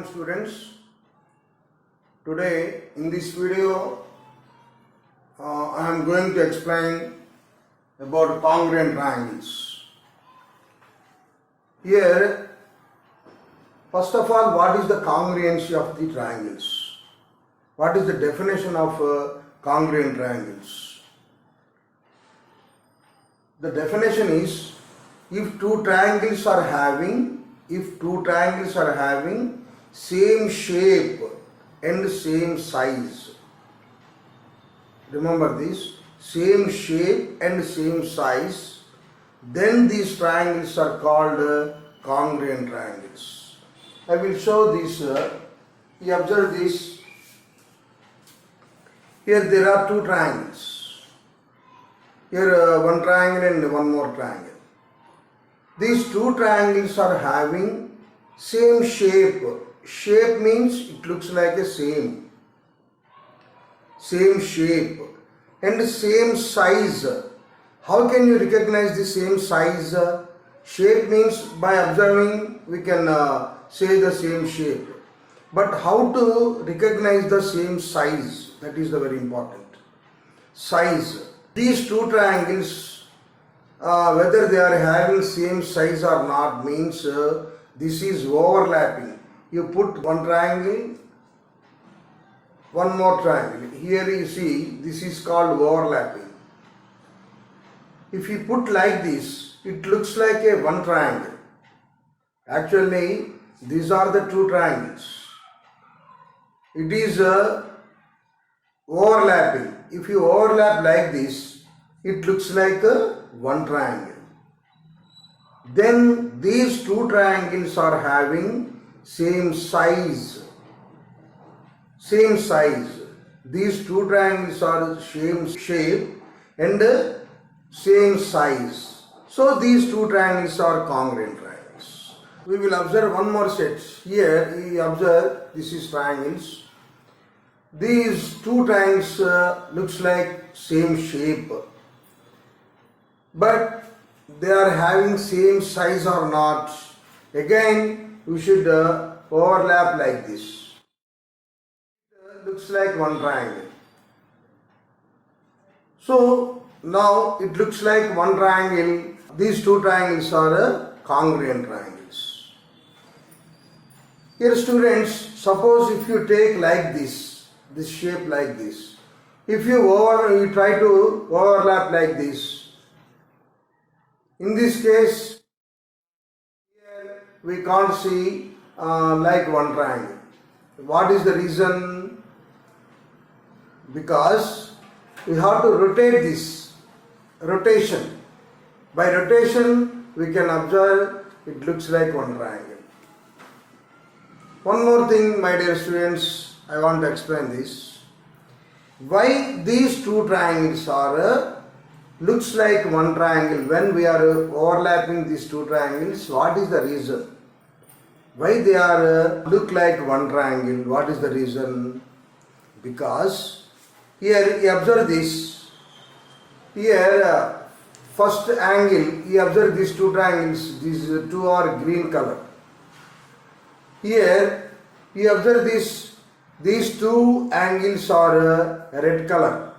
morning students. Today in this video I am going to explain about congruent triangles. Here first of all, what is the congruency of the triangles? What is the definition of congruent triangles? The definition is if two triangles are having same shape and same size. Remember this, same shape and same size, then these triangles are called congruent triangles. I will show this. You observe this. Here there are two triangles. Here one triangle and one more triangle. These two triangles are having same shape. Shape means it looks like a same shape and same size. How can you recognize the same size? Shape means by observing we can say the same shape. But how to recognize the same size? That is the very important. Size. These two triangles, whether they are having same size or not, means this is overlapping. You put one triangle, one more triangle. Here you see this is called overlapping. If you put like this, it looks like a one triangle. Actually, these are the two triangles. It is overlapping. If you overlap like this, it looks like one triangle. Then these two triangles are having same size. These two triangles are same shape and same size. So these two triangles are congruent triangles. We will observe one more set. Here we observe this is triangles. These two triangles looks like same shape, but they are having same size or not. Again we should overlap like this. It looks like one triangle. So now it looks like one triangle. These two triangles are congruent triangles. Here students, suppose if you take like this shape like this. If you try to overlap like this. In this case, here we can't see like one triangle. What is the reason? Because we have to rotate this. Rotation. By rotation, we can observe it looks like one triangle. One more thing, my dear students, I want to explain this. Why these two triangles are looks like one triangle when we are overlapping these two triangles? What is the reason? Why they are look like one triangle? What is the reason? Because here you observe this. Here first angle, you observe these two triangles. These two are green color. Here you observe this. These two angles are red color.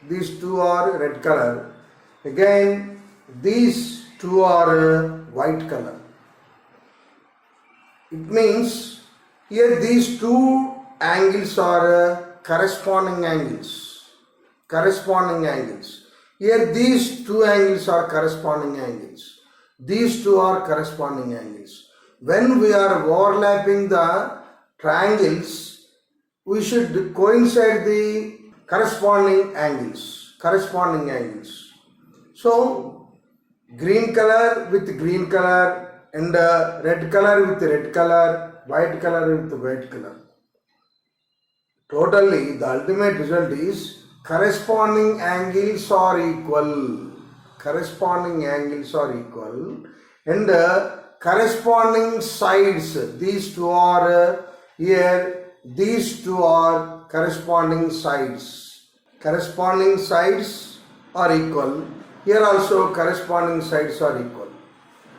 These two are red color. Again, these two are white color. It means here these two angles are corresponding angles. Here these two angles are corresponding angles. These two are corresponding angles. When we are overlapping the triangles, we should coincide the corresponding angles. So green color with green color and red color with red color, white color with white color. Totally the ultimate result is corresponding angles are equal. And corresponding sides, these two are here, these two are corresponding sides. Corresponding sides are equal. Here also corresponding sides are equal.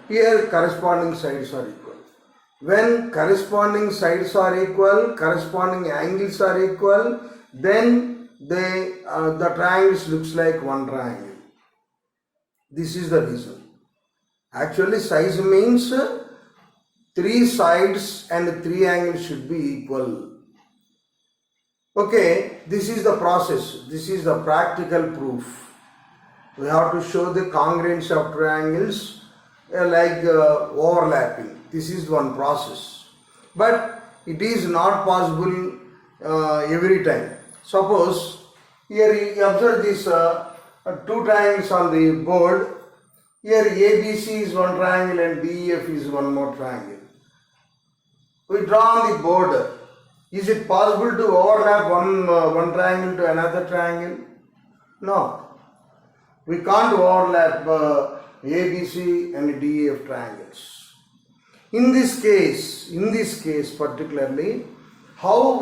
Here corresponding sides are equal. When corresponding sides are equal, corresponding angles are equal, then the triangles looks like one triangle. This is the reason. Actually, size means three sides and three angles should be equal. Okay, this is the process. This is the practical proof. We have to show the congruence of triangles like overlapping. This is one process. But it is not possible every time. Suppose here you observe these two triangles on the board. Here ABC is one triangle and DEF is one more triangle. We draw on the board. Is it possible to overlap one triangle to another triangle? No. We can't overlap ABC and DEF triangles. In this case particularly, how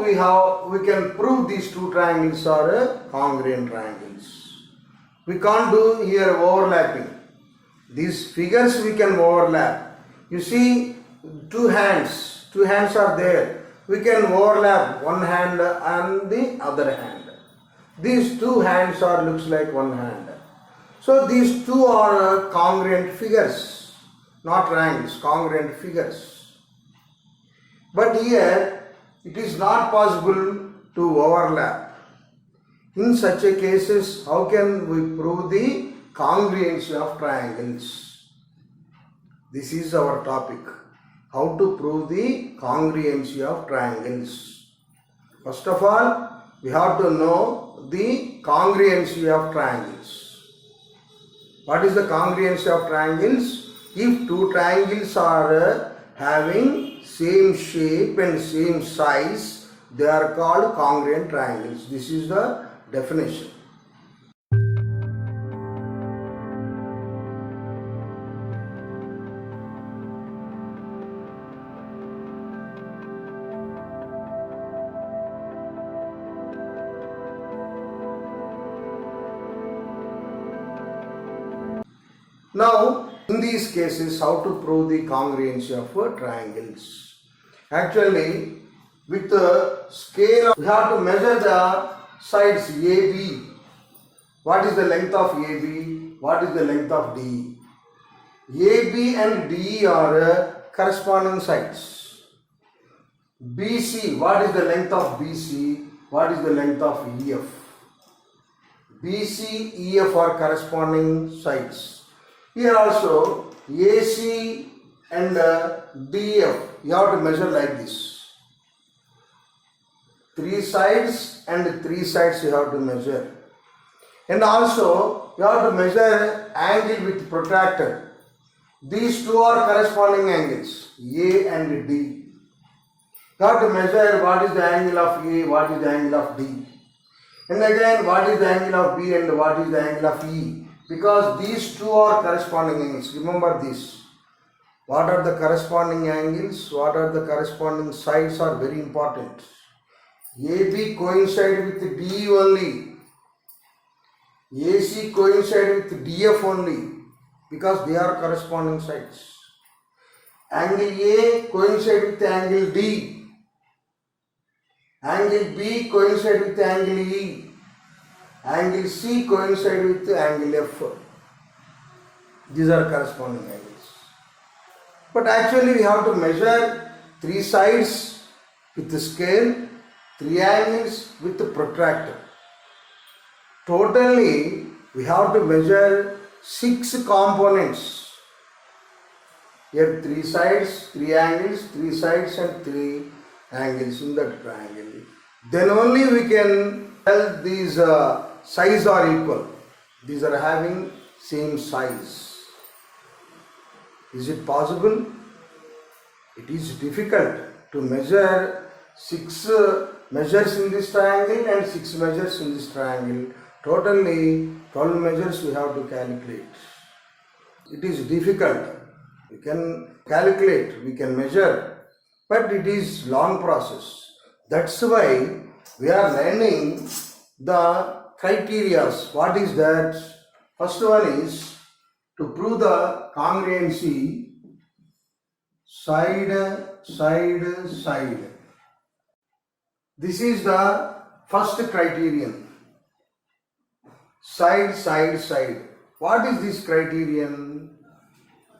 we can prove these two triangles are congruent triangles. We can't do here overlapping. These figures we can overlap. You see, two hands are there. We can overlap one hand and the other hand. These two hands looks like one hand. So these two are congruent figures, not triangles, congruent figures. But here it is not possible to overlap. In such a cases, how can we prove the congruency of triangles? This is our topic. How to prove the congruency of triangles. First of all, we have to know the congruency of triangles. What is the congruency of triangles? If two triangles are having same shape and same size, they are called congruent triangles. This is the definition. Now, in these cases, how to prove the congruency of triangles? Actually, with the scale, we have to measure the sides AB. What is the length of AB? What is the length of DE? AB and DE are corresponding sides. BC, what is the length of BC? What is the length of EF? BC, EF are corresponding sides. Here also AC and DF, you have to measure like this. Three sides and three sides you have to measure. And also you have to measure angle with protractor. These two are corresponding angles, A and D. You have to measure what is the angle of A, what is the angle of D. And again, what is the angle of B and what is the angle of E. Because these two are corresponding angles. Remember this. What are the corresponding angles? What are the corresponding sides are very important. AB coincide with DE only. AC coincide with DF only. Because they are corresponding sides. Angle A coincide with angle D. Angle B coincide with angle E. Angle C coincide with angle F. These are corresponding angles. But actually we have to measure three sides with the scale, three angles with the protractor. Totally we have to measure 6 components. Here three sides, three angles, three sides and three angles in that triangle. Then only we can tell these size are equal. These are having same size. Is it possible? It is difficult to measure 6 measures in this triangle and 6 measures in this triangle. Totally 12 measures we have to calculate. It is difficult. We can calculate, we can measure, but it is long process. That's why we are learning the criteria. What is that? First one is to prove the congruency, side side. This is the first criterion. Side. What is this criterion?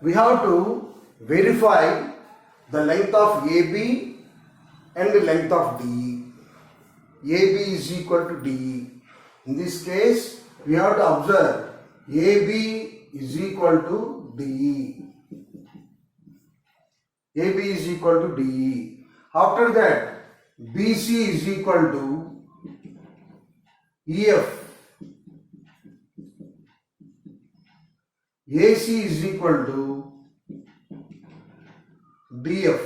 We have to verify the length of AB and the length of DE. AB is equal to DE. In this case, we have to observe AB is equal to DE. AB is equal to DE. After that, BC is equal to EF. AC is equal to DF.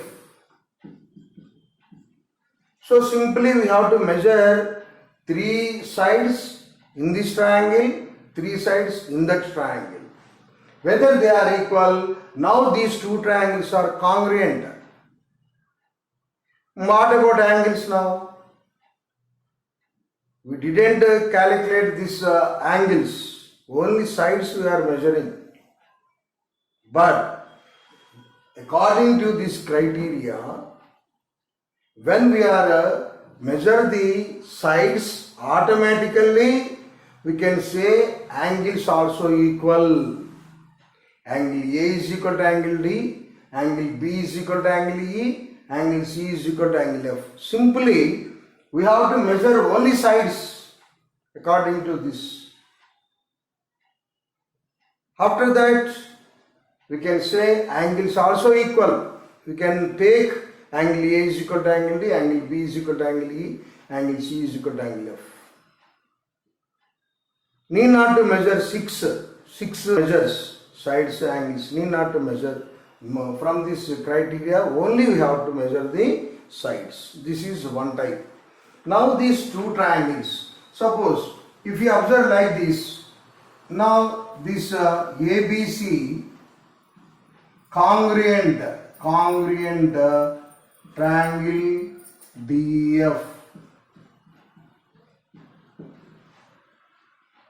So simply we have to measure 3 sides in this triangle, 3 sides in that triangle. Whether they are equal, now these two triangles are congruent. What about angles now? We didn't calculate these angles, only sides we are measuring. But according to this criteria, when we are measure the sides, automatically we can say angles also equal. Angle A is equal to angle D, angle B is equal to angle E, angle C is equal to angle F. Simply, we have to measure only sides according to this. After that, we can say angles also equal. We can take angle A is equal to angle D, angle B is equal to angle E, angle C is equal to angle F. Need not to measure six measures, sides, angles. Need not to measure from this criteria. Only we have to measure the sides. This is one type. Now these two triangles. Suppose if you observe like this. Now this ABC congruent triangle DF.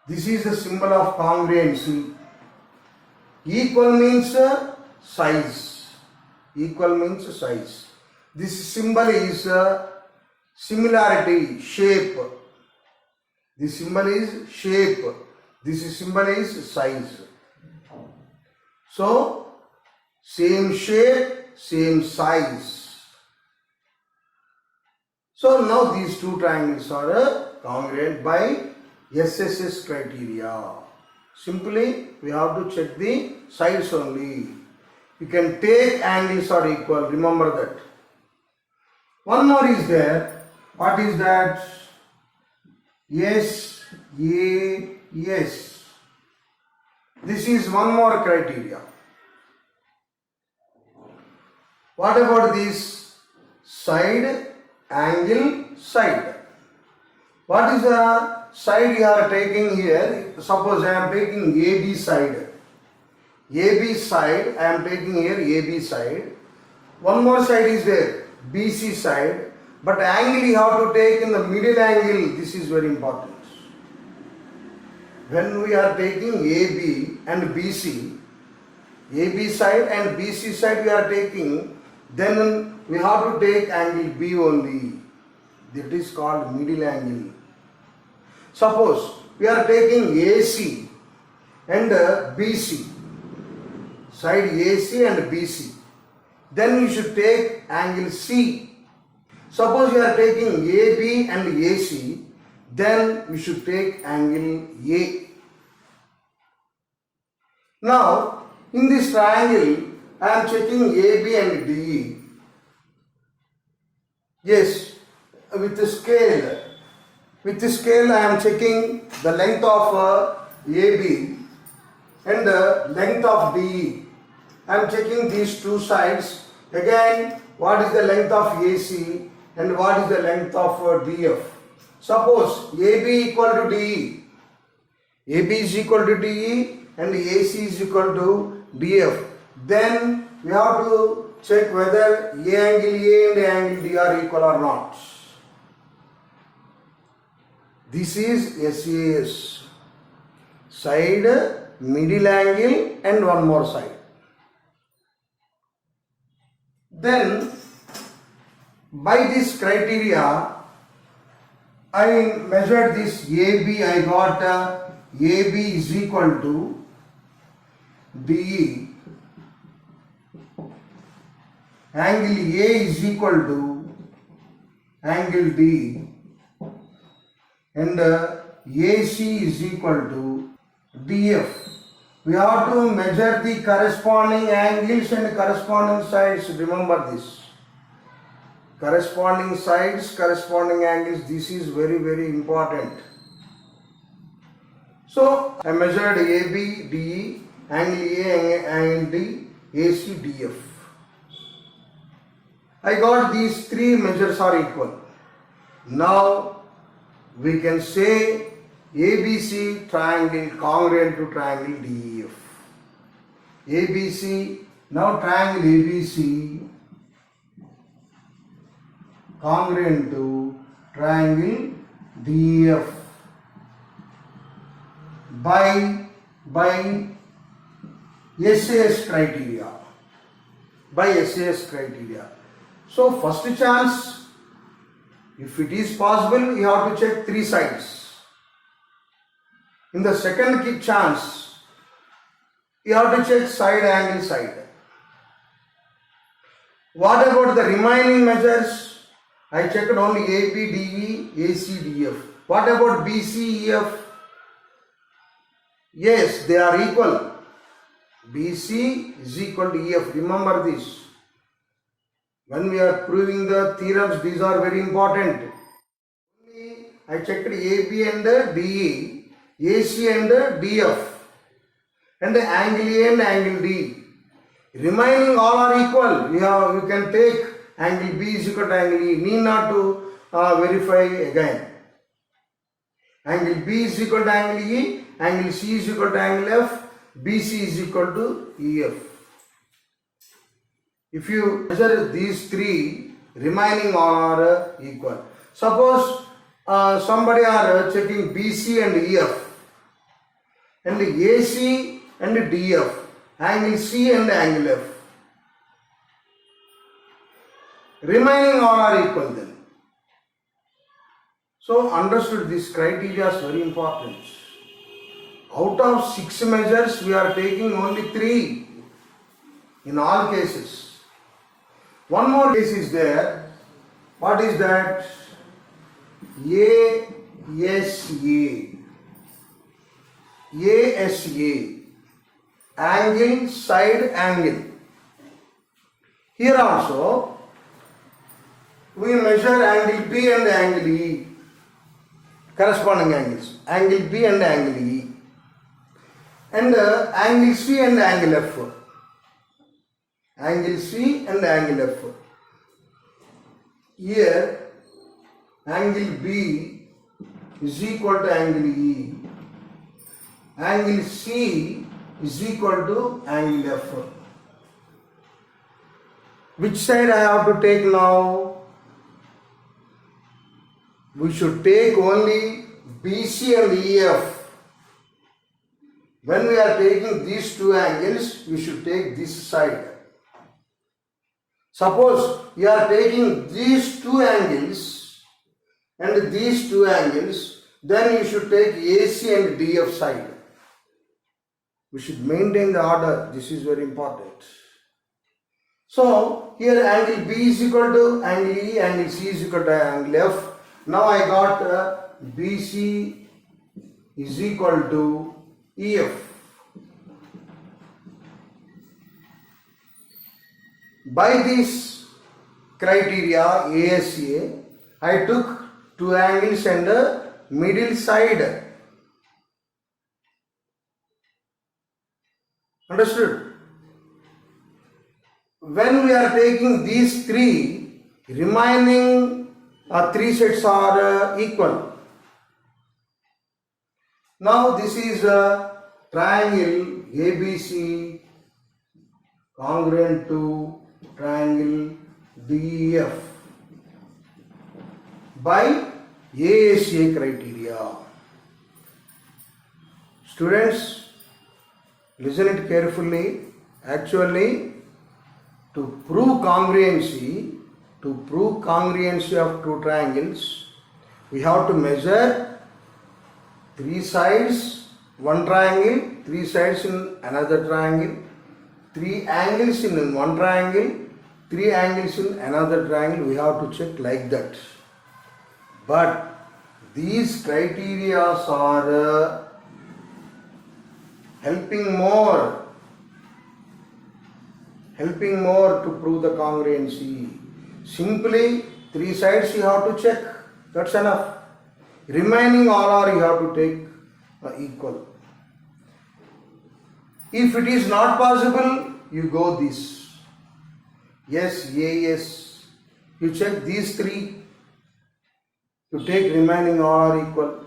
This is the symbol of congruency. Equal means size. Equal means size. This symbol is similarity, shape. This symbol is shape. This symbol is size. So, same shape, same size. So, now these two triangles are congruent by SSS criteria. Simply, we have to check the sides only. You can take angles are equal. Remember that. One more is there. What is that? SAS. This is one more criteria. What about this? Side, angle, side. What is the side you are taking here? Suppose I am taking AB side. AB side, I am taking here AB side. One more side is there, BC side. But angle you have to take in the middle angle. This is very important. When we are taking AB and BC, AB side and BC side we are taking, then we have to take angle B only. That is called middle angle. Suppose we are taking AC and BC, side AC and BC, then we should take angle C. Suppose you are taking AB and AC, then we should take angle A. Now, in this triangle, I am checking AB and DE. Yes, with the scale. With the scale, I am checking the length of AB and the length of DE. I am checking these two sides. Again, what is the length of AC and what is the length of DF? Suppose AB equal to DE. AB is equal to DE and AC is equal to DF. Then we have to check whether A angle A and A angle D are equal or not. This is SAS. Side, middle angle and one more side. Then By this criteria, I measured this AB. I got AB is equal to DE. Angle A is equal to angle D, and AC is equal to DF. We have to measure the corresponding angles and corresponding sides. Remember this. Corresponding sides, corresponding angles. This is very, very important. So I measured AB, DE, angle A, angle D, AC, DF. I got these three measures are equal. Now we can say ABC triangle congruent to triangle DEF. ABC, now triangle ABC congruent to triangle DEF by SAS criteria. By SAS criteria. So first chance, if it is possible, you have to check three sides. In the second chance, you have to check side angle side. What about the remaining measures? I checked only AB, DE, AC, DF. What about BC, EF? Yes, they are equal. BC is equal to EF. Remember this. When we are proving the theorems, these are very important. I checked AB and DE, AC and DF, and angle A and angle D. Remaining all are equal. You can take angle B is equal to angle E. Need not to verify again. Angle B is equal to angle E, angle C is equal to angle F, BC is equal to EF. If you measure these three, remaining are equal. Suppose somebody are checking BC and EF, and AC and DF, angle C and angle F. Remaining all are equal then. So understood, this criteria is very important. Out of 6 measures, we are taking only 3 in all cases. One more case is there. What is that? ASA. ASA. Angle, side angle. Here also, we measure angle P and angle E. Corresponding angles. Angle P and angle E. And angle C and angle F. Angle C and angle F. Here, angle B is equal to angle E. Angle C is equal to angle F. Which side I have to take now? We should take only BC and EF. When we are taking these two angles, we should take this side. Suppose you are taking these two angles and these two angles, then you should take AC and DF side. We should maintain the order. This is very important. So here angle B is equal to angle E, angle C is equal to angle F. Now I got BC is equal to EF. By this criteria ASA, I took two angles and the middle side. Understood? When we are taking these three, remaining 3 sets are equal. Now this is a triangle ABC congruent to triangle DEF by ASA criteria. Students, listen it carefully. Actually, to prove congruency, to prove congruency of two triangles, we have to measure three sides, one triangle, three sides in another triangle, three angles in one triangle, three angles in another triangle. We have to check like that. But these criteria are helping more to prove the congruency. Simply three sides you have to check. That's enough. Remaining all are you have to take equal. If it is not possible, you go this. Yes, yes. You check these three. You take remaining all are equal.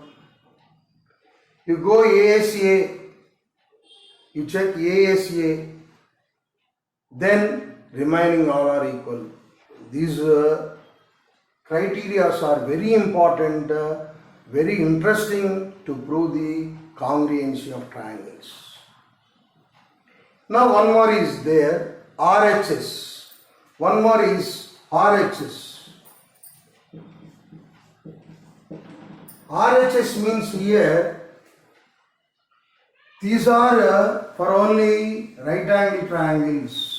You go ASA. You check ASA. Then remaining all are equal. These criteria are very important, very interesting to prove the congruency of triangles. Now one more is there, RHS. One more is RHS. RHS means here, these are for only right angle triangles.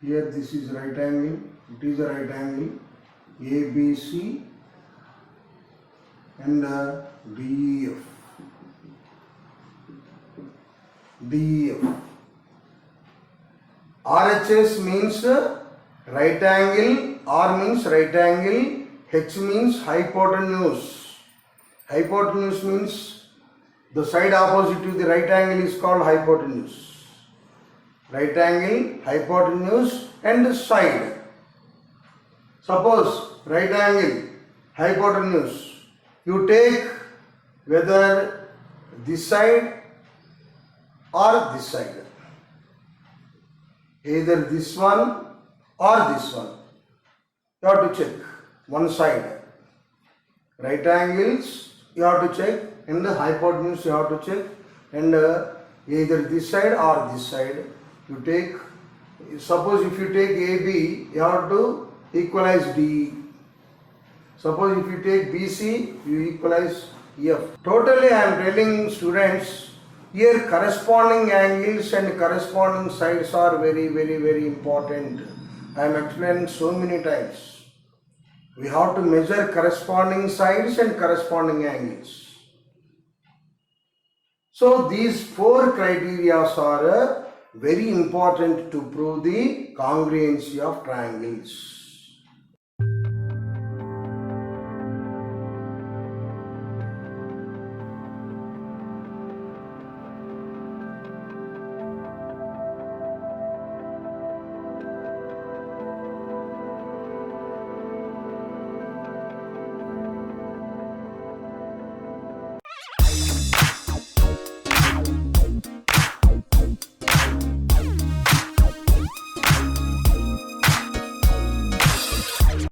Here this is right angle, it is a right angle, ABC and DEF. RHS means right angle, R means right angle, H means hypotenuse. Hypotenuse means the side opposite to the right angle is called hypotenuse. Right angle, hypotenuse and side. Suppose right angle, hypotenuse, you take whether this side or this side. Either this one or this one. You have to check one side. Right angles you have to check and the hypotenuse you have to check, and either this side or this side. You take, suppose if you take AB, you have to equalize DE. Suppose if you take BC, you equalize F. Totally I am telling students, here corresponding angles and corresponding sides are very, very, very important. I am explaining so many times. We have to measure corresponding sides and corresponding angles. So these four criteria are very important to prove the congruency of triangles.